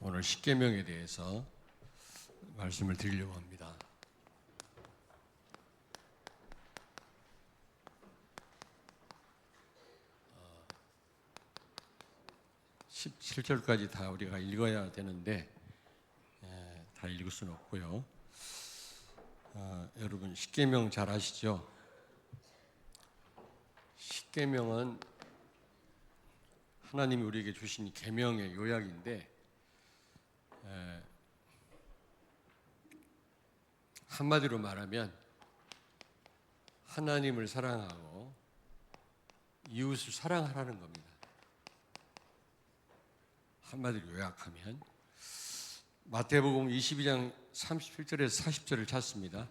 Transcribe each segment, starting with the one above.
오늘 십계명에 대해서 말씀을 드리려고 합니다. 17절까지 다 우리가 읽어야 되는데 다 읽을 수는 없고요. 여러분 십계명 잘 아시죠? 십계명은 하나님이 우리에게 주신 계명의 요약인데 한마디로 말하면 하나님을 사랑하고 이웃을 사랑하라는 겁니다. 한마디로 요약하면 마태복음 22장 37절에서 40절을 찾습니다.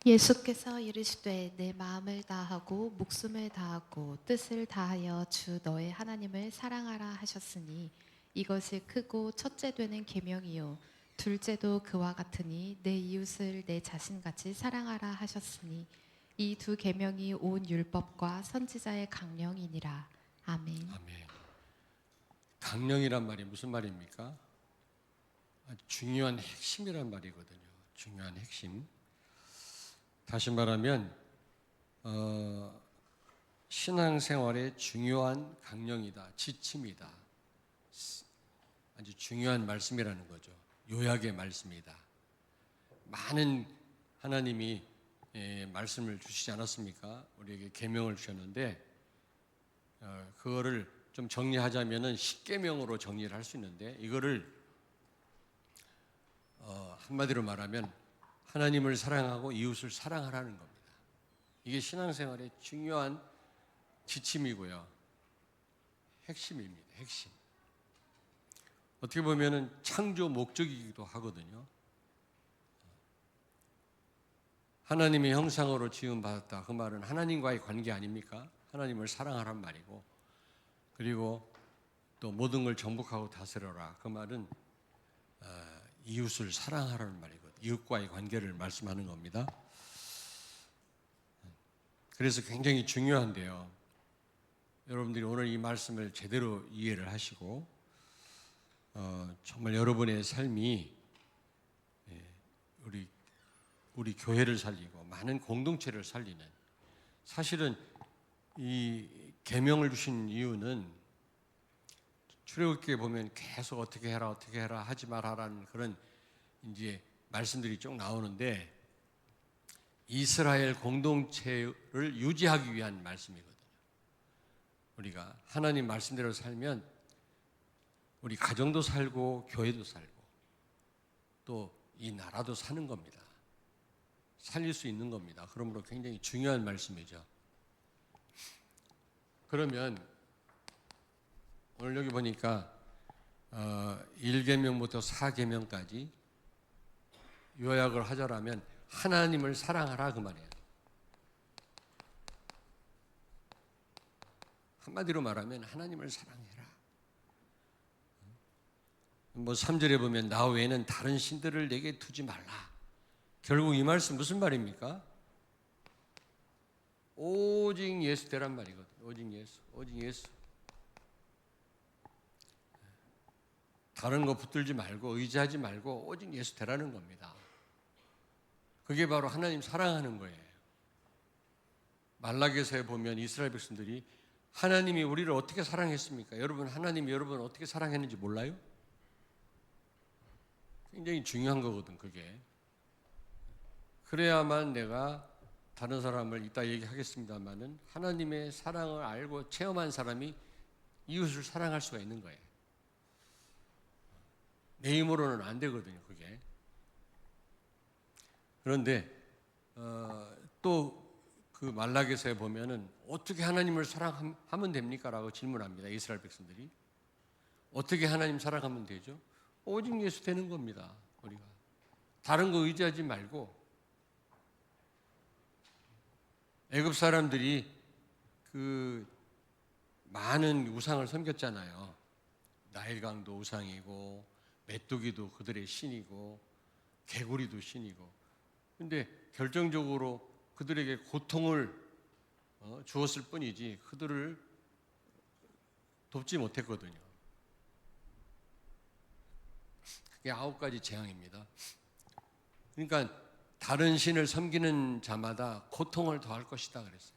예수께서 이르시되 내 마음을 다하고 목숨을 다하고 뜻을 다하여 주 너의 하나님을 사랑하라 하셨으니 이것이 크고 첫째 되는 계명이요 둘째도 그와 같으니 내 이웃을 내 자신같이 사랑하라 하셨으니 이 두 계명이 온 율법과 선지자의 강령이니라. 아멘. 아멘. 강령이란 말이 무슨 말입니까? 아주 중요한 핵심이란 말이거든요. 중요한 핵심. 다시 말하면 신앙생활의 중요한 강령이다, 지침이다. 아주 중요한 말씀이라는 거죠. 요약의 말씀이다. 많은 하나님이 말씀을 주시지 않았습니까? 우리에게 계명을 주셨는데 그거를 좀 정리하자면은 십계명으로 정리를 할 수 있는데 이거를 한마디로 말하면 하나님을 사랑하고 이웃을 사랑하라는 겁니다. 이게 신앙생활의 중요한 지침이고요. 핵심입니다. 핵심. 어떻게 보면은 창조 목적이기도 하거든요. 하나님의 형상으로 지음 받았다. 그 말은 하나님과의 관계 아닙니까? 하나님을 사랑하란 말이고, 그리고 또 모든 걸 정복하고 다스려라. 그 말은 이웃을 사랑하라는 말이거든요. 이웃과의 관계를 말씀하는 겁니다. 그래서 굉장히 중요한데요. 여러분들이 오늘 이 말씀을 제대로 이해를 하시고 정말 여러분의 삶이 우리 교회를 살리고 많은 공동체를 살리는, 사실은 이 계명을 주신 이유는 출애굽기에 보면 계속 어떻게 해라 하지 말아라는 그런 이제 말씀들이 쭉 나오는데 이스라엘 공동체를 유지하기 위한 말씀이거든요. 우리가 하나님 말씀대로 살면 우리 가정도 살고 교회도 살고 또 이 나라도 사는 겁니다. 살릴 수 있는 겁니다. 그러므로 굉장히 중요한 말씀이죠. 그러면 오늘 여기 보니까 1계명부터 4계명까지 요약을 하자라면 하나님을 사랑하라 그 말이에요. 한마디로 말하면 하나님을 사랑해라. 3절에 보면 나 외에는 다른 신들을 내게 두지 말라. 결국 이 말씀 무슨 말입니까? 오직 예수 되란 말이거든요. 오직 예수. 다른 거 붙들지 말고 의지하지 말고 오직 예수 되라는 겁니다. 그게 바로 하나님 사랑하는 거예요. 말라기서에 보면 이스라엘 백성들이 하나님이 우리를 어떻게 사랑했습니까? 여러분, 하나님이 여러분을 어떻게 사랑했는지 몰라요? 굉장히 중요한 거거든, 그게. 그래야만 내가 다른 사람을 이따 얘기하겠습니다만은 하나님의 사랑을 알고 체험한 사람이 이웃을 사랑할 수가 있는 거예요. 내 힘으로는 안 되거든요, 그게. 그런데 또 그 말라기서에 보면은 어떻게 하나님을 사랑하면 됩니까? 라고 질문합니다. 이스라엘 백성들이. 어떻게 하나님 사랑하면 되죠? 오직 예수 되는 겁니다. 우리가. 다른 거 의지하지 말고. 애굽 사람들이 그 많은 우상을 섬겼잖아요. 나일강도 우상이고 메뚜기도 그들의 신이고 개구리도 신이고. 근데 결정적으로 그들에게 고통을 주었을 뿐이지 그들을 돕지 못했거든요. 그게 9가지 재앙입니다. 그러니까 다른 신을 섬기는 자마다 고통을 더할 것이다 그랬어요.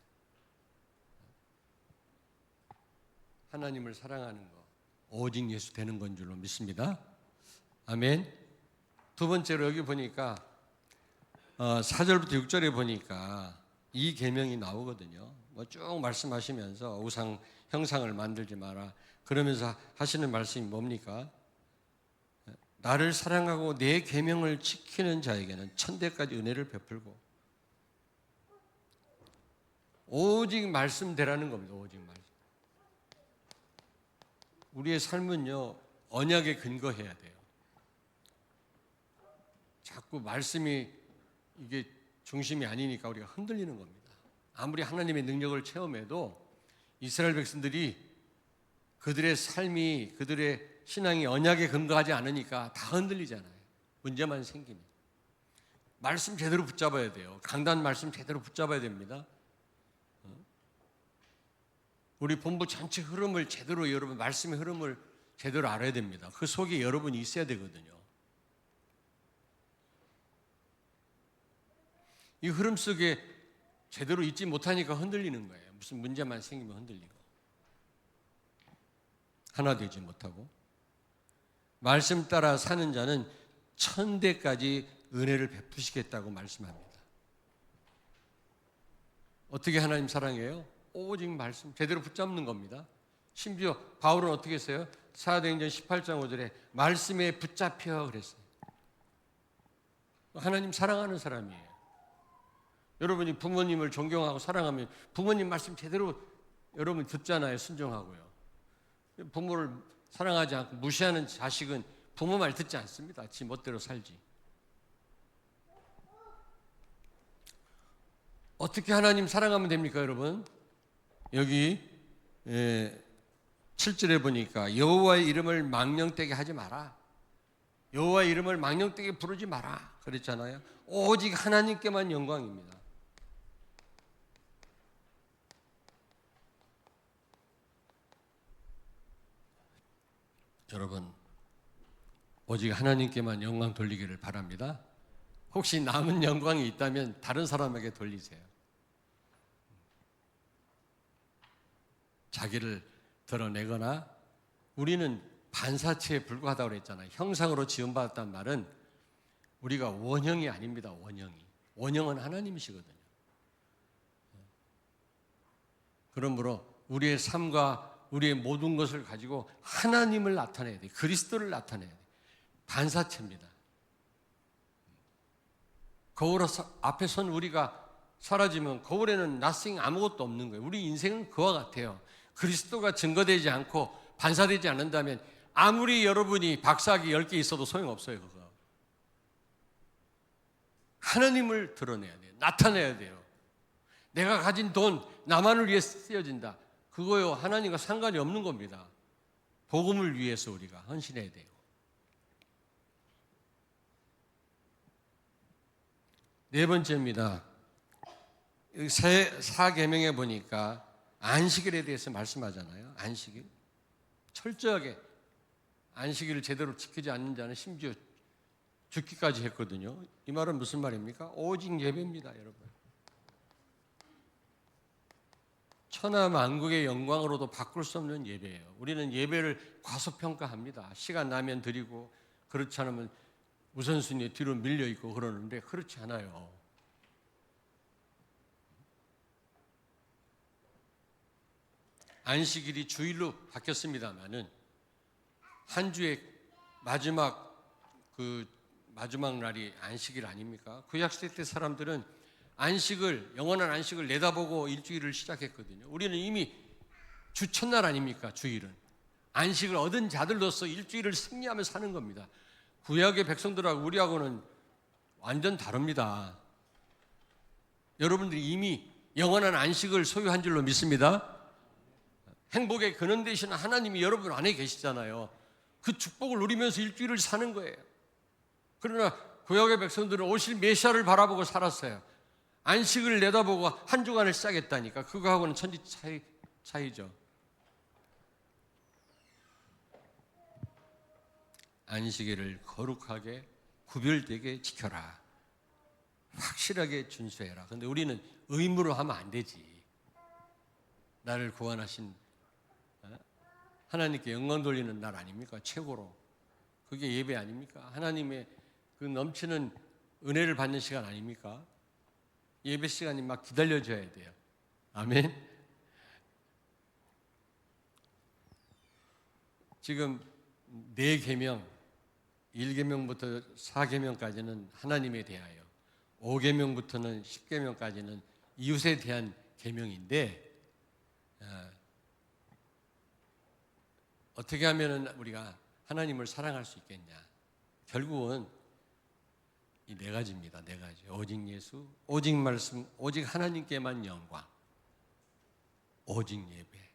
하나님을 사랑하는 거 오직 예수 되는 건 줄로 믿습니다. 아멘. 두 번째로 여기 보니까 4절부터 6절에 보니까 이 계명이 나오거든요. 뭐 쭉 말씀하시면서 우상 형상을 만들지 마라. 그러면서 하시는 말씀이 뭡니까? 나를 사랑하고 내 계명을 지키는 자에게는 천대까지 은혜를 베풀고 오직 말씀대라는 겁니다. 오직 말씀. 우리의 삶은요 언약에 근거해야 돼요. 자꾸 말씀이 이게 중심이 아니니까 우리가 흔들리는 겁니다. 아무리 하나님의 능력을 체험해도 이스라엘 백성들이 그들의 삶이 그들의 신앙이 언약에 근거하지 않으니까 다 흔들리잖아요. 문제만 생기면. 말씀 제대로 붙잡아야 돼요. 강단 말씀 제대로 붙잡아야 됩니다. 우리 본부 전체 흐름을 제대로 여러분 말씀의 흐름을 제대로 알아야 됩니다. 그 속에 여러분이 있어야 되거든요. 이 흐름 속에 제대로 있지 못하니까 흔들리는 거예요. 무슨 문제만 생기면 흔들리고 하나 되지 못하고 말씀 따라 사는 자는 천대까지 은혜를 베푸시겠다고 말씀합니다. 어떻게 하나님 사랑해요? 오직 말씀 제대로 붙잡는 겁니다. 심지어 바울은 어떻게 했어요? 사도행전 18장 5절에 말씀에 붙잡혀 그랬어요. 하나님 사랑하는 사람이에요. 여러분이 부모님을 존경하고 사랑하면 부모님 말씀 제대로 여러분 듣잖아요. 순종하고요. 부모를 사랑하지 않고 무시하는 자식은 부모 말 듣지 않습니다. 지 멋대로 살지. 어떻게 하나님 사랑하면 됩니까, 여러분? 여기 7절에 보니까 여호와의 이름을 망령되게 하지 마라. 여호와의 이름을 망령되게 부르지 마라 그랬잖아요. 오직 하나님께만 영광입니다. 여러분 오직 하나님께만 영광 돌리기를 바랍니다. 혹시 남은 영광이 있다면 다른 사람에게 돌리세요. 자기를 드러내거나 우리는 반사체에 불과하다고 그랬잖아요. 형상으로 지음받았단 말은 우리가 원형이 아닙니다. 원형은 하나님이시거든요. 그러므로 우리의 삶과 우리의 모든 것을 가지고 하나님을 나타내야 돼요. 그리스도를 나타내야 돼요. 반사체입니다. 거울 앞에 선 우리가 사라지면 거울에는 nothing 아무것도 없는 거예요. 우리 인생은 그와 같아요. 그리스도가 증거되지 않고 반사되지 않는다면 아무리 여러분이 박사학위 10개 있어도 소용없어요. 그거. 하나님을 드러내야 돼요. 나타내야 돼요. 내가 가진 돈 나만을 위해 쓰여진다. 그거요 하나님과 상관이 없는 겁니다. 복음을 위해서 우리가 헌신해야 돼요. 네 번째입니다. 사계명에 보니까 안식일에 대해서 말씀하잖아요. 안식일. 철저하게 안식일을 제대로 지키지 않는 자는 심지어 죽기까지 했거든요. 이 말은 무슨 말입니까? 오직 예배입니다, 여러분. 천하 만국의 영광으로도 바꿀 수 없는 예배예요. 우리는 예배를 과소평가합니다. 시간 나면 드리고 그렇지 않으면 우선순위에 뒤로 밀려 있고 그러는데 그렇지 않아요. 안식일이 주일로 바뀌었습니다만은 한 주의 마지막 날이 안식일 아닙니까? 구약시대 때 사람들은 영원한 안식을 내다보고 일주일을 시작했거든요. 우리는 이미 주 첫날 아닙니까? 주일은 안식을 얻은 자들로서 일주일을 승리하며 사는 겁니다. 구약의 백성들하고 우리하고는 완전 다릅니다. 여러분들이 이미 영원한 안식을 소유한 줄로 믿습니다. 행복의 근원 되시는 하나님이 여러분 안에 계시잖아요. 그 축복을 누리면서 일주일을 사는 거예요. 그러나 구약의 백성들은 오실 메시아를 바라보고 살았어요. 안식을 내다보고 한 주간을 시작했다니까. 그거하고는 천지 차이죠. 안식일을 거룩하게 구별되게 지켜라. 확실하게 준수해라. 근데 우리는 의무로 하면 안 되지. 나를 구원하신 하나님께 영광 돌리는 날 아닙니까? 최고로. 그게 예배 아닙니까? 하나님의 그 넘치는 은혜를 받는 시간 아닙니까? 예배 시간이 막 기다려져야 돼요. 아멘. 지금 4계명, 1계명부터 4계명까지는 하나님에 대하여, 5계명부터는 10계명까지는 이웃에 대한 계명인데, 어떻게 하면 우리가 하나님을 사랑할 수 있겠냐? 결국은 이 4가지입니다. 4가지. 오직 예수, 오직 말씀, 오직 하나님께만 영광, 오직 예배.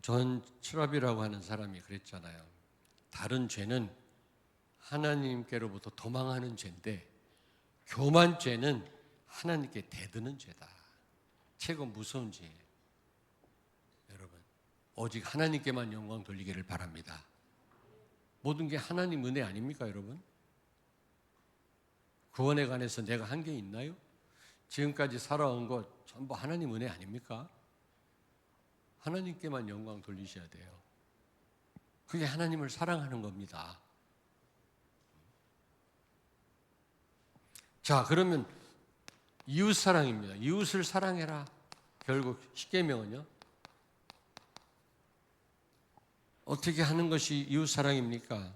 존 트러비라고 하는 사람이 그랬잖아요. 다른 죄는 하나님께로부터 도망하는 죄인데 교만죄는 하나님께 대드는 죄다. 최고 무서운 죄예요. 여러분, 오직 하나님께만 영광 돌리기를 바랍니다. 모든 게 하나님 은혜 아닙니까, 여러분? 구원에 관해서 내가 한 게 있나요? 지금까지 살아온 것 전부 하나님 은혜 아닙니까? 하나님께만 영광 돌리셔야 돼요. 그게 하나님을 사랑하는 겁니다. 자, 그러면 이웃 사랑입니다. 이웃을 사랑해라. 결국 10계명은요. 어떻게 하는 것이 이웃 사랑입니까?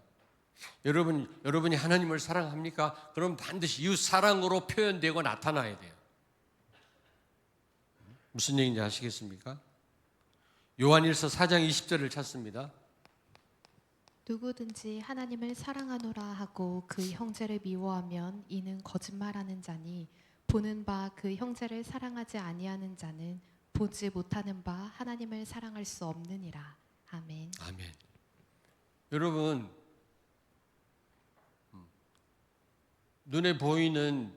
여러분이 하나님을 사랑합니까? 그럼 반드시 이웃 사랑으로 표현되고 나타나야 돼요. 무슨 얘기인지 아시겠습니까? 요한일서 4장 20절을 찾습니다. 누구든지 하나님을 사랑하노라 하고 그 형제를 미워하면 이는 거짓말하는 자니 보는 바 그 형제를 사랑하지 아니하는 자는 보지 못하는 바 하나님을 사랑할 수 없느니라. 아멘. 아멘. 여러분, 눈에 보이는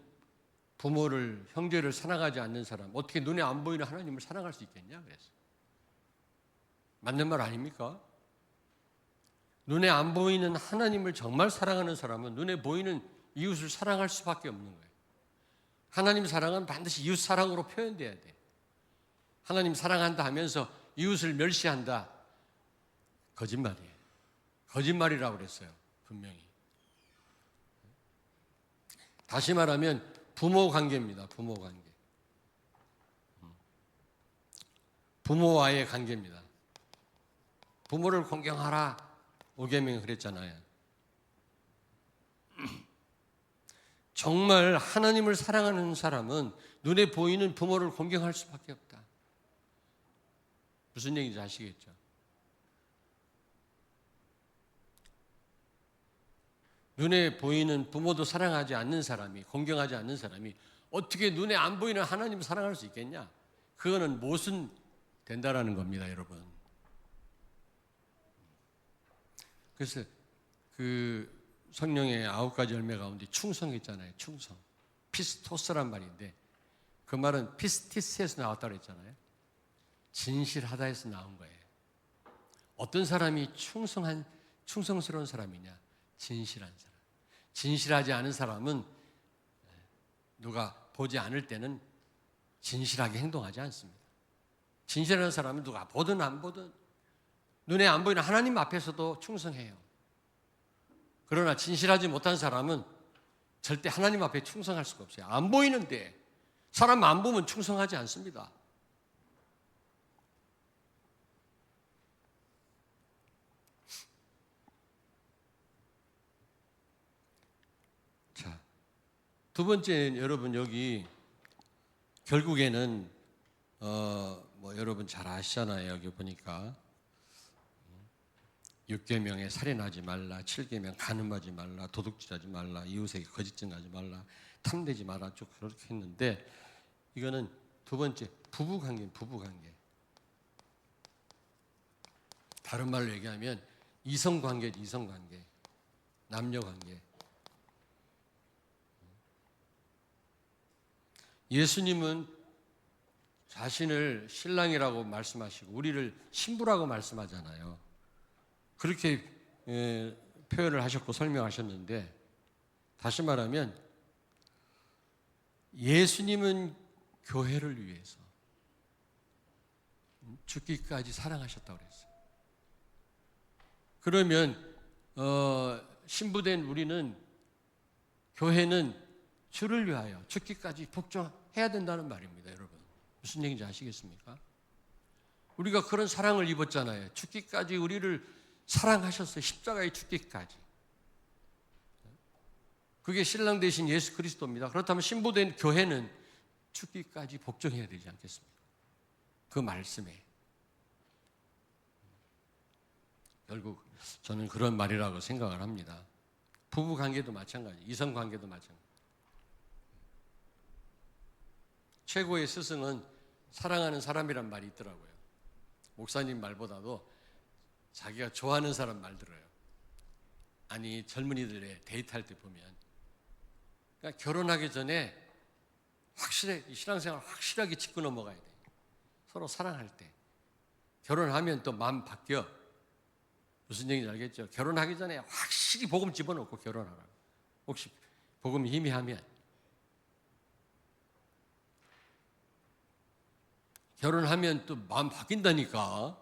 부모를, 형제를 사랑하지 않는 사람, 어떻게 눈에 안 보이는 하나님을 사랑할 수 있겠냐? 그래서 맞는 말 아닙니까? 눈에 안 보이는 하나님을 정말 사랑하는 사람은 눈에 보이는 이웃을 사랑할 수밖에 없는 거예요. 하나님 사랑은 반드시 이웃 사랑으로 표현돼야 돼. 하나님 사랑한다 하면서 이웃을 멸시한다. 거짓말이에요. 거짓말이라고 그랬어요. 분명히. 다시 말하면 부모 관계입니다. 부모 관계. 부모와의 관계입니다. 부모를 공경하라. 5계명이 그랬잖아요. 정말 하나님을 사랑하는 사람은 눈에 보이는 부모를 공경할 수밖에 없다. 무슨 얘기인지 아시겠죠? 눈에 보이는 부모도 사랑하지 않는 사람이, 공경하지 않는 사람이 어떻게 눈에 안 보이는 하나님을 사랑할 수 있겠냐? 그거는 모순 된다라는 겁니다, 여러분. 그래서 그 성령의 9가지 열매 가운데 충성 있잖아요. 충성. 피스토스란 말인데 그 말은 피스티스에서 나왔다고 했잖아요. 진실하다에서 나온 거예요. 어떤 사람이 충성스러운 사람이냐? 진실한 사람. 진실하지 않은 사람은 누가 보지 않을 때는 진실하게 행동하지 않습니다. 진실한 사람은 누가 보든 안 보든 눈에 안 보이는 하나님 앞에서도 충성해요. 그러나 진실하지 못한 사람은 절대 하나님 앞에 충성할 수가 없어요. 안 보이는데 사람 안 보면 충성하지 않습니다. 자, 두 번째는 여러분 여기 결국에는 여러분 잘 아시잖아요. 여기 보니까 6계명에 살인하지 말라, 7계명 간음하지 말라, 도둑질하지 말라, 이웃에게 거짓 증거하지 말라, 탐내지 마라 쭉 그렇게 했는데 이거는 두 번째 부부관계입니다. 부부관계. 다른 말로 얘기하면 이성관계죠. 이성관계. 남녀관계. 예수님은 자신을 신랑이라고 말씀하시고 우리를 신부라고 말씀하잖아요. 그렇게 표현을 하셨고 설명하셨는데, 다시 말하면 예수님은 교회를 위해서 죽기까지 사랑하셨다고 그랬어요. 그러면 신부된 우리는, 교회는 주를 위하여 죽기까지 복종해야 된다는 말입니다. 여러분, 무슨 얘기인지 아시겠습니까? 우리가 그런 사랑을 입었잖아요. 죽기까지 우리를 사랑하셨어요. 십자가에 죽기까지. 그게 신랑 되신 예수 그리스도입니다. 그렇다면 신부된 교회는 죽기까지 복종해야 되지 않겠습니까? 그 말씀에. 결국 저는 그런 말이라고 생각을 합니다. 부부 관계도 마찬가지, 이성 관계도 마찬가지. 최고의 스승은 사랑하는 사람이란 말이 있더라고요. 목사님 말보다도 자기가 좋아하는 사람 말 들어요. 아니, 젊은이들의 데이트할 때 보면, 그러니까 결혼하기 전에 확실히 신앙생활 확실하게 짚고 넘어가야 돼요. 서로 사랑할 때. 결혼하면 또 마음 바뀌어. 무슨 얘기인지 알겠죠? 결혼하기 전에 확실히 복음 집어넣고 결혼하라고. 혹시 복음이 희미하면. 결혼하면 또 마음 바뀐다니까.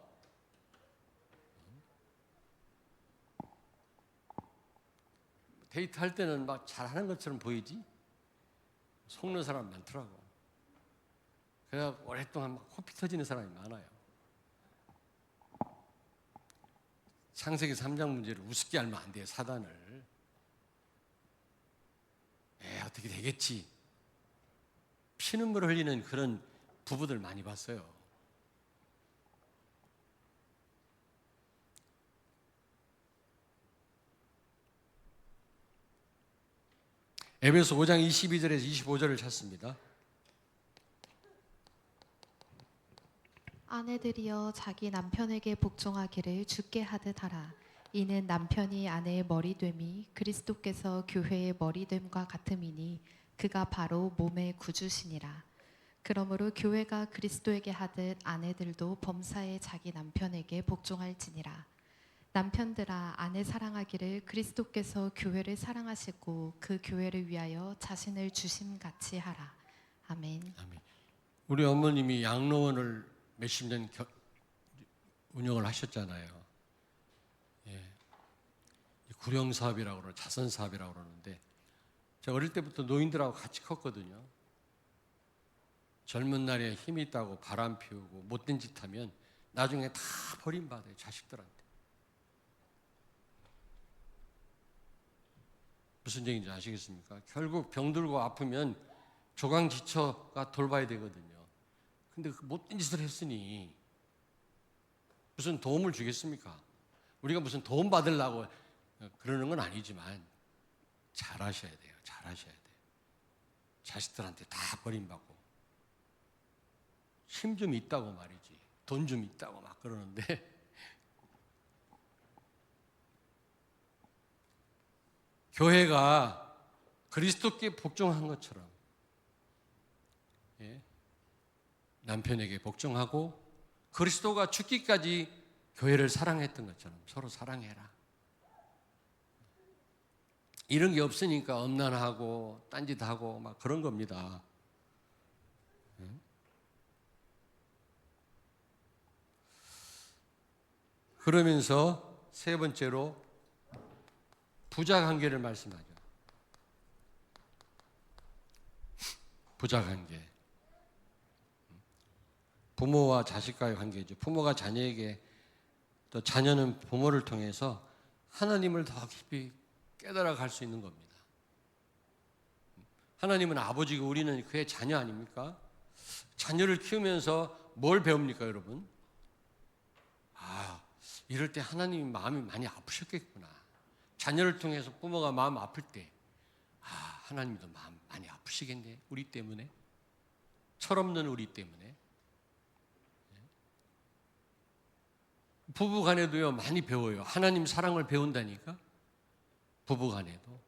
데이트할 때는 막 잘하는 것처럼 보이지? 속는 사람 많더라고. 그래서 오랫동안 막 코피 터지는 사람이 많아요. 창세기 3장 문제를 우습게 알면 안 돼요, 사단을. 어떻게 되겠지. 피눈물 흘리는 그런 부부들 많이 봤어요. 에베소 5장 22절에서 25절을 찾습니다. 아내들이여 자기 남편에게 복종하기를 주께 하듯 하라. 이는 남편이 아내의 머리됨이 그리스도께서 교회의 머리됨과 같음이니 그가 바로 몸의 구주시니라. 그러므로 교회가 그리스도에게 하듯 아내들도 범사에 자기 남편에게 복종할지니라. 남편들아, 아내 사랑하기를 그리스도께서 교회를 사랑하시고 그 교회를 위하여 자신을 주심같이 하라. 아멘. 아멘. 우리 어머님이 양로원을 몇십 년 운영을 하셨잖아요. 구령 사업이라고 그러고 자선 사업이라고 그러는데, 제가 어릴 때부터 노인들하고 같이 컸거든요. 젊은 날에 힘이 있다고 바람 피우고 못된 짓 하면 나중에 다 버림받아요, 자식들한테. 무슨 얘기인지 아시겠습니까? 결국 병들고 아프면 조강지처가 돌봐야 되거든요. 근데 그 못된 짓을 했으니 무슨 도움을 주겠습니까? 우리가 무슨 도움 받으려고 그러는 건 아니지만 잘하셔야 돼요. 잘하셔야 돼요. 자식들한테 다 버림받고 힘 좀 있다고 말이지, 돈 좀 있다고 막 그러는데 교회가 그리스도께 복종한 것처럼 남편에게 복종하고 그리스도가 죽기까지 교회를 사랑했던 것처럼 서로 사랑해라. 이런 게 없으니까 엄난하고 딴짓하고 막 그런 겁니다. 그러면서 세 번째로 부자 관계를 말씀하죠. 부자 관계. 부모와 자식과의 관계죠. 부모가 자녀에게, 또 자녀는 부모를 통해서 하나님을 더 깊이 깨달아 갈 수 있는 겁니다. 하나님은 아버지고 우리는 그의 자녀 아닙니까? 자녀를 키우면서 뭘 배웁니까, 여러분? 이럴 때 하나님이 마음이 많이 아프셨겠구나. 자녀를 통해서 부모가 마음 아플 때, 하나님도 마음 많이 아프시겠네, 우리 때문에. 철없는 우리 때문에. 부부 간에도요, 많이 배워요. 하나님 사랑을 배운다니까. 부부 간에도.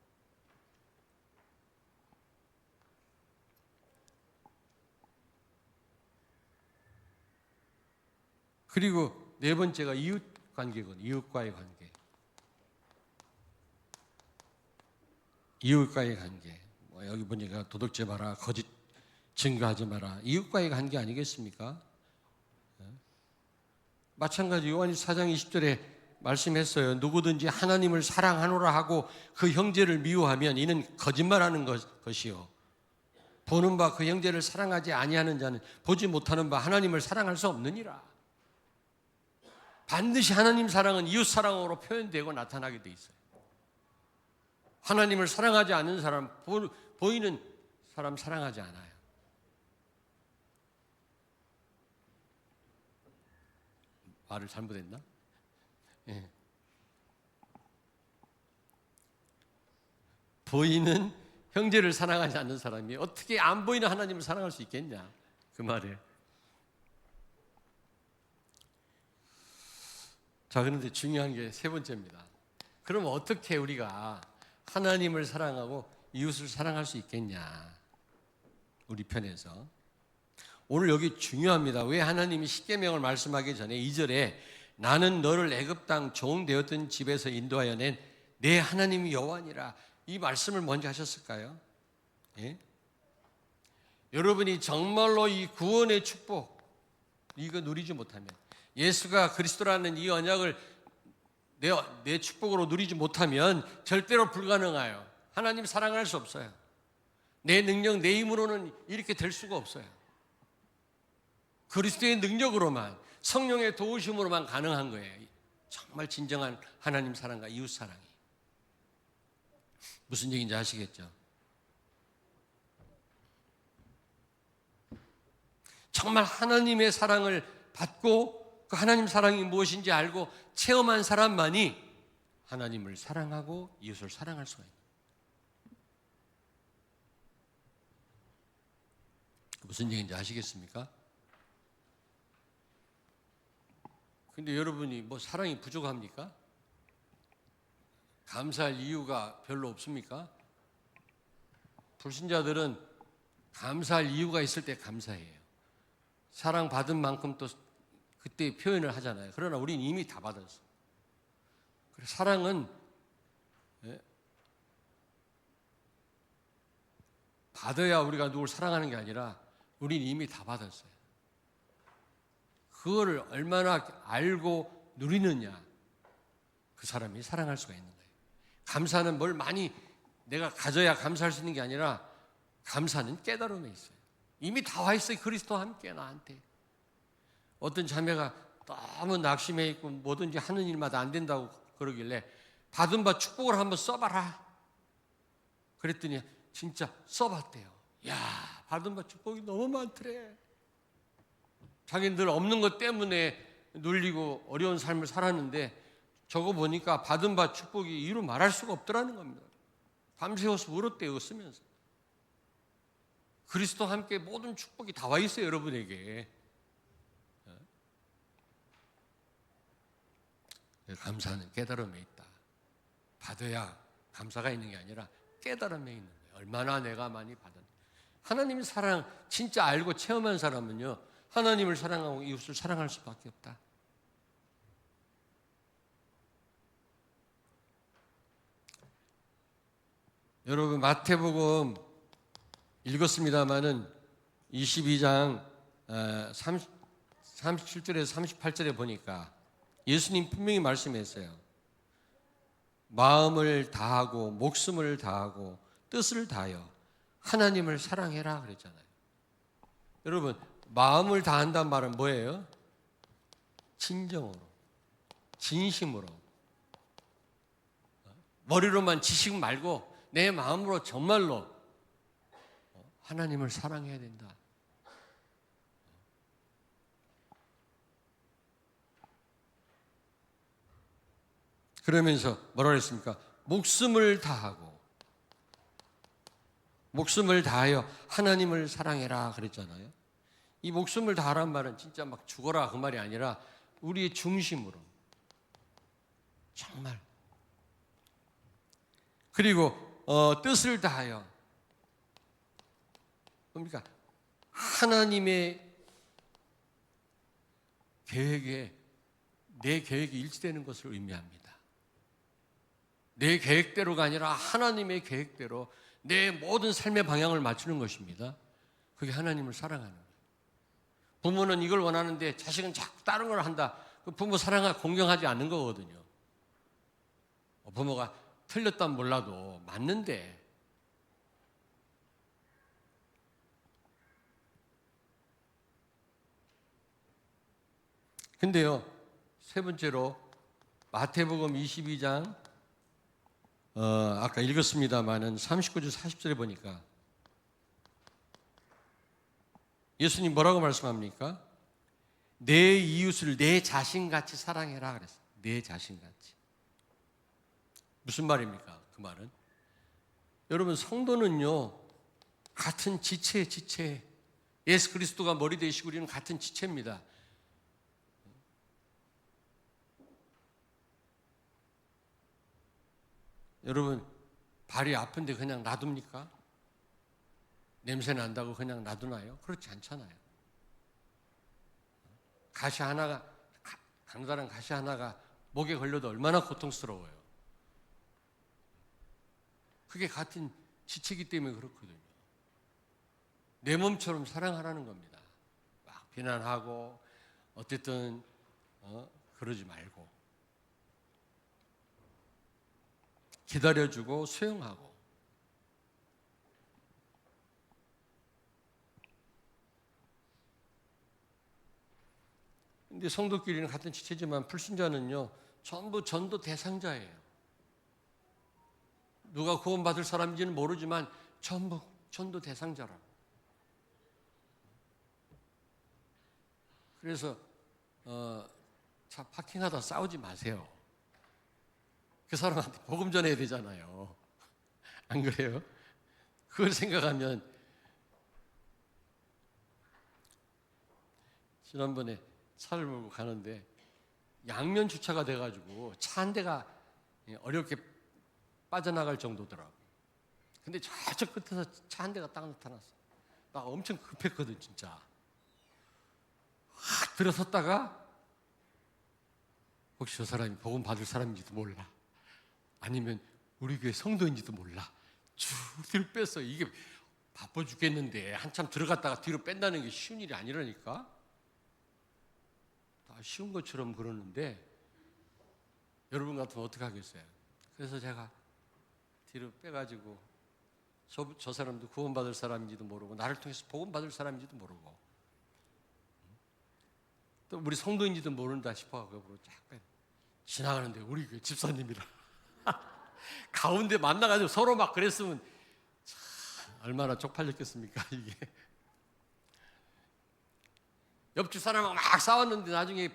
그리고 네 번째가 이웃 관계거든요. 이웃과의 관계. 이웃과의 관계. 여기 보니까 도둑질 마라, 거짓 증거하지 마라. 이웃과의 관계 아니겠습니까? 마찬가지 요한 4장 20절에 말씀했어요. 누구든지 하나님을 사랑하노라 하고 그 형제를 미워하면 이는 거짓말하는 것이요. 보는 바 그 형제를 사랑하지 아니하는 자는 보지 못하는 바 하나님을 사랑할 수 없느니라. 반드시 하나님 사랑은 이웃 사랑으로 표현되고 나타나게 돼 있어요. 하나님을 사랑하지 않는 사람, 보이는 사람 사랑하지 않아요. 말을 잘못했나? 예. 보이는 형제를 사랑하지 않는 사람이 어떻게 안 보이는 하나님을 사랑할 수 있겠냐? 그 말이에요. 자, 그런데 중요한 게 세 번째입니다. 그럼 어떻게 우리가 하나님을 사랑하고 이웃을 사랑할 수 있겠냐? 우리 편에서. 오늘 여기 중요합니다. 왜 하나님이 십계명을 말씀하기 전에 2절에 나는 너를 애굽 땅 종되었던 집에서 인도하여 낸 내 하나님이 여호와니라 이 말씀을 먼저 하셨을까요? 예? 여러분이 정말로 이 구원의 축복 이거 누리지 못하면 예수가 그리스도라는 이 언약을 내 축복으로 누리지 못하면 절대로 불가능해요. 하나님 사랑할 수 없어요. 내 능력, 내 힘으로는 이렇게 될 수가 없어요. 그리스도의 능력으로만 성령의 도우심으로만 가능한 거예요. 정말 진정한 하나님 사랑과 이웃 사랑이. 무슨 얘기인지 아시겠죠? 정말 하나님의 사랑을 받고 그 하나님 사랑이 무엇인지 알고 체험한 사람만이 하나님을 사랑하고 이웃을 사랑할 수가 있어요. 무슨 얘기인지 아시겠습니까? 근데 여러분이 뭐 사랑이 부족합니까? 감사할 이유가 별로 없습니까? 불신자들은 감사할 이유가 있을 때 감사해요. 사랑받은 만큼 또 그때 표현을 하잖아요. 그러나 우리는 이미 다 받았어. 그래서 사랑은 받아야 우리가 누굴 사랑하는 게 아니라 우리는 이미 다 받았어요. 그거를 얼마나 알고 누리느냐 그 사람이 사랑할 수가 있는 거예요. 감사는 뭘 많이 내가 가져야 감사할 수 있는 게 아니라 감사는 깨달음에 있어요. 이미 다 와 있어요. 그리스도와 함께 나한테. 어떤 자매가 너무 낙심해 있고 뭐든지 하는 일마다 안 된다고 그러길래 받은 바 축복을 한번 써봐라. 그랬더니 진짜 써봤대요. 야, 받은 바 축복이 너무 많더래. 자기는 늘 없는 것 때문에 눌리고 어려운 삶을 살았는데 저거 보니까 받은 바 축복이 이루 말할 수가 없더라는 겁니다. 밤새워서 울었대요. 쓰면서. 그리스도와 함께 모든 축복이 다 와 있어요. 여러분에게. 감사는 깨달음에 있다. 받아야 감사가 있는 게 아니라 깨달음에 있는 거예요. 얼마나 내가 많이 받았는지. 하나님 사랑 진짜 알고 체험한 사람은요. 하나님을 사랑하고 이웃을 사랑할 수밖에 없다. 여러분 마태복음 읽었습니다마는 22장 37절에서 38절에 보니까 예수님 분명히 말씀했어요. 마음을 다하고 목숨을 다하고 뜻을 다하여 하나님을 사랑해라 그랬잖아요. 여러분 마음을 다한다는 말은 뭐예요? 진정으로, 진심으로, 머리로만 지식 말고 내 마음으로 정말로 하나님을 사랑해야 된다. 그러면서 뭐라 그랬습니까? 목숨을 다하고 목숨을 다하여 하나님을 사랑해라 그랬잖아요. 이 목숨을 다하란 말은 진짜 막 죽어라 그 말이 아니라 우리의 중심으로 정말 그리고 뜻을 다하여 뭡니까? 하나님의 내 계획이 일치되는 것을 의미합니다. 내 계획대로가 아니라 하나님의 계획대로 내 모든 삶의 방향을 맞추는 것입니다. 그게 하나님을 사랑하는 거예요. 부모는 이걸 원하는데 자식은 자꾸 다른 걸 한다. 부모 사랑하고 공경하지 않는 거거든요. 부모가 틀렸다면 몰라도 맞는데, 근데요, 세 번째로 마태복음 22장 아까 읽었습니다마는 39절 40절에 보니까 예수님 뭐라고 말씀합니까? 내 이웃을 내 자신같이 사랑해라 그랬어요. 내 자신같이. 무슨 말입니까? 그 말은 여러분, 성도는요 같은 지체. 예수 그리스도가 머리 되시고 우리는 같은 지체입니다. 여러분, 발이 아픈데 그냥 놔둡니까? 냄새 난다고 그냥 놔두나요? 그렇지 않잖아요. 가느다란 가시 하나가 목에 걸려도 얼마나 고통스러워요. 그게 같은 지체이기 때문에 그렇거든요. 내 몸처럼 사랑하라는 겁니다. 막 비난하고 어쨌든 그러지 말고 기다려주고 수용하고. 근데 성도끼리는 같은 지체지만 불신자는요 전부 전도 대상자예요. 누가 구원받을 사람인지는 모르지만 전부 전도 대상자라고. 그래서 차 파킹하다 싸우지 마세요. 그 사람한테 복음 전해야 되잖아요. 안 그래요? 그걸 생각하면, 지난번에 차를 몰고 가는데 양면 주차가 돼가지고 차 한 대가 어렵게 빠져나갈 정도더라고요. 근데 저쪽 끝에서 차 한 대가 딱 나타났어. 나 엄청 급했거든 진짜. 확 들어섰다가 혹시 저 사람이 복음 받을 사람인지도 몰라, 아니면 우리 교회 성도인지도 몰라, 쭉 뒤로 뺐어. 이게 바빠 죽겠는데 한참 들어갔다가 뒤로 뺀다는 게 쉬운 일이 아니라니까. 다 쉬운 것처럼 그러는데 여러분 같으면 어떻게 하겠어요? 그래서 제가 뒤로 빼가지고 저 사람도 구원받을 사람인지도 모르고 나를 통해서 복음받을 사람인지도 모르고 또 우리 성도인지도 모른다 싶어가지고 쫙 빼. 지나가는데 우리 교회 집사님이라 가운데 만나가지고 서로 막 그랬으면 참 얼마나 쪽팔렸겠습니까 이게. 옆집 사람하고 막 싸웠는데 나중에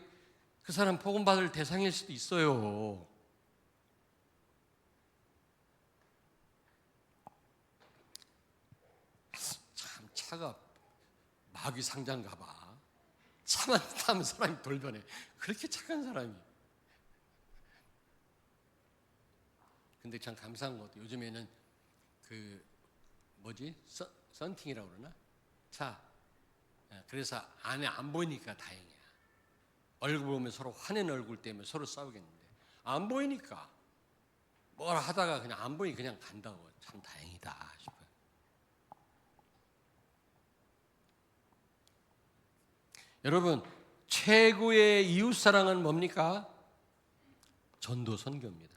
그 사람 복음받을 대상일 수도 있어요. 참 차가 마귀 상자인가 봐. 차만 타면 사람이 돌변해. 그렇게 착한 사람이. 근데 참 감사한 것 같아요. 요즘에는 그 썬팅이라고 그러나? 차. 그래서 안에 안 보이니까 다행이야. 얼굴 보면 서로 화낸 얼굴 때문에 서로 싸우겠는데 안 보이니까 뭘 하다가 그냥 안 보이니 그냥 간다고. 참 다행이다 싶어요. 여러분, 최고의 이웃사랑은 뭡니까? 전도 선교입니다.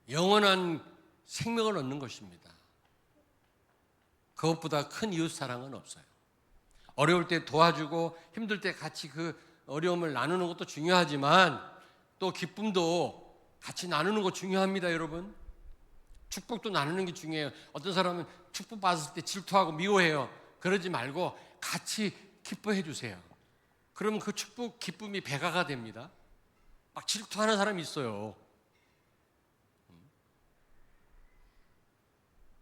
영원한 생명을 얻는 것입니다. 그것보다 큰 이웃사랑은 없어요. 어려울 때 도와주고 힘들 때 같이 그 어려움을 나누는 것도 중요하지만 또 기쁨도 같이 나누는 거 중요합니다, 여러분. 축복도 나누는 게 중요해요. 어떤 사람은 축복 받았을 때 질투하고 미워해요. 그러지 말고 같이 기뻐해 주세요. 그러면 그 축복, 기쁨이 배가가 됩니다. 막 질투하는 사람이 있어요.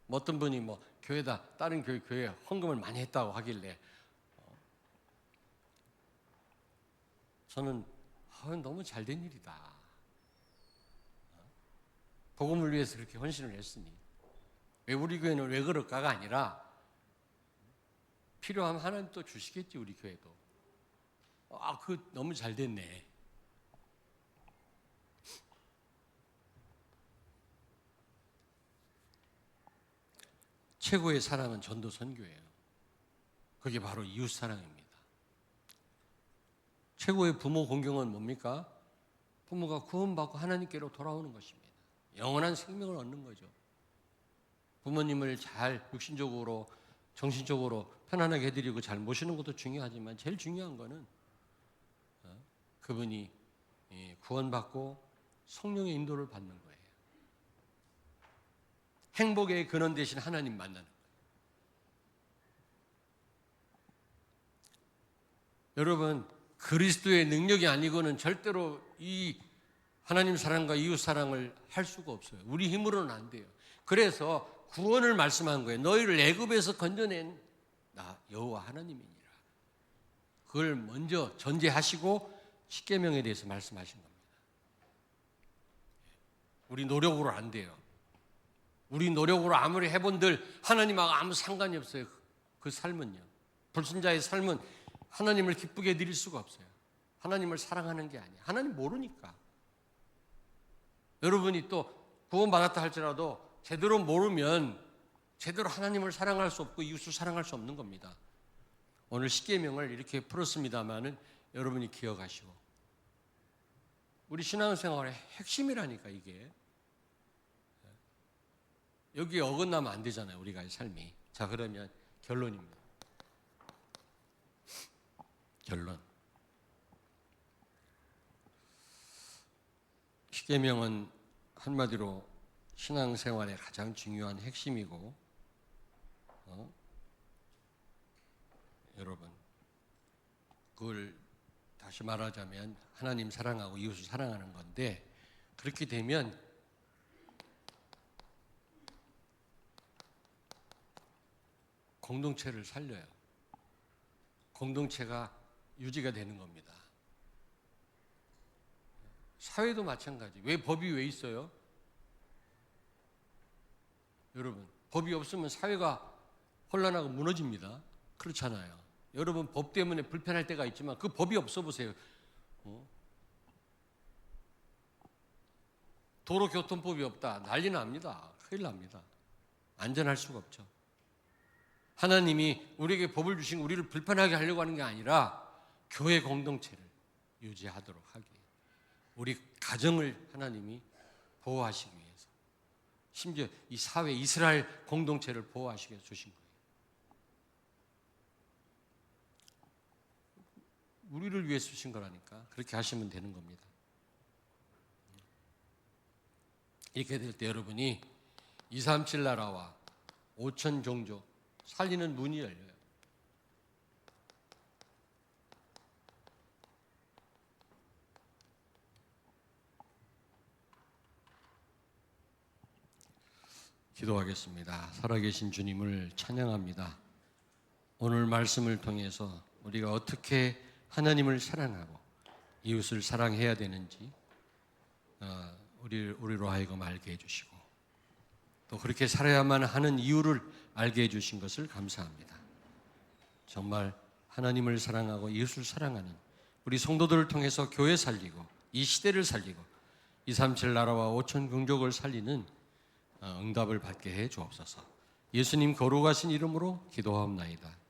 어떤 분이 교회다, 다른 교회에 헌금을 많이 했다고 하길래 저는 너무 잘된 일이다. 복음을 위해서 그렇게 헌신을 했으니 왜 우리 교회는 왜 그럴까가 아니라 필요하면 하나님 또 주시겠지, 우리 교회도. 너무 잘 됐네. 최고의 사랑은 전도 선교예요. 그게 바로 이웃 사랑입니다. 최고의 부모 공경은 뭡니까? 부모가 구원받고 하나님께로 돌아오는 것입니다. 영원한 생명을 얻는 거죠. 부모님을 잘 육신적으로 정신적으로 편안하게 해드리고 잘 모시는 것도 중요하지만 제일 중요한 거는 그분이 구원받고 성령의 인도를 받는 거예요. 행복의 근원 대신 하나님 만나는 거예요. 여러분, 그리스도의 능력이 아니고는 절대로 이 하나님 사랑과 이웃 사랑을 할 수가 없어요. 우리 힘으로는 안 돼요. 그래서 구원을 말씀한 거예요. 너희를 애굽에서 건져낸 나 여호와 하나님이니라. 그걸 먼저 전제하시고 십계명에 대해서 말씀하신 겁니다. 우리 노력으로 안 돼요. 우리 노력으로 아무리 해본들 하나님하고 아무 상관이 없어요. 그 삶은요. 불순자의 삶은 하나님을 기쁘게 해드릴 수가 없어요. 하나님을 사랑하는 게 아니에요. 하나님 모르니까. 여러분이 또 구원받았다 할지라도 제대로 모르면 제대로 하나님을 사랑할 수 없고 이웃을 사랑할 수 없는 겁니다. 오늘 십계명을 이렇게 풀었습니다마는 여러분이 기억하시고 우리 신앙생활의 핵심이라니까 이게. 여기에 어긋나면 안 되잖아요. 우리가 삶이. 자, 그러면 결론입니다. 결론. 십계명은 한마디로 신앙생활의 가장 중요한 핵심이고 여러분 그걸 다시 말하자면 하나님 사랑하고 이웃을 사랑하는 건데 그렇게 되면 공동체를 살려요. 공동체가 유지가 되는 겁니다. 사회도 마찬가지. 왜 법이 왜 있어요? 여러분, 법이 없으면 사회가 혼란하고 무너집니다. 그렇잖아요. 여러분 법 때문에 불편할 때가 있지만 그 법이 없어 보세요. 도로교통법이 없다. 난리 납니다. 큰일 납니다. 안전할 수가 없죠. 하나님이 우리에게 법을 주신 우리를 불편하게 하려고 하는 게 아니라 교회 공동체를 유지하도록 하기. 우리 가정을 하나님이 보호하시기 위해서 심지어 이 사회 이스라엘 공동체를 보호하시기 위해서 주신 거예요. 우리를 위해서 주신 거라니까 그렇게 하시면 되는 겁니다. 이렇게 될 때 여러분이 237 나라와 5천 종족 살리는 문이 열려요. 기도하겠습니다. 살아계신 주님을 찬양합니다. 오늘 말씀을 통해서 우리가 어떻게 하나님을 사랑하고 이웃을 사랑해야 되는지 우리로 하여금 알게 해주시고 또 그렇게 살아야만 하는 이유를 알게 해주신 것을 감사합니다. 정말 하나님을 사랑하고 이웃을 사랑하는 우리 성도들을 통해서 교회 살리고 이 시대를 살리고 237 나라와 5천 종족을 살리는 응답을 받게 해 주옵소서. 예수님 거룩하신 이름으로 기도하옵나이다.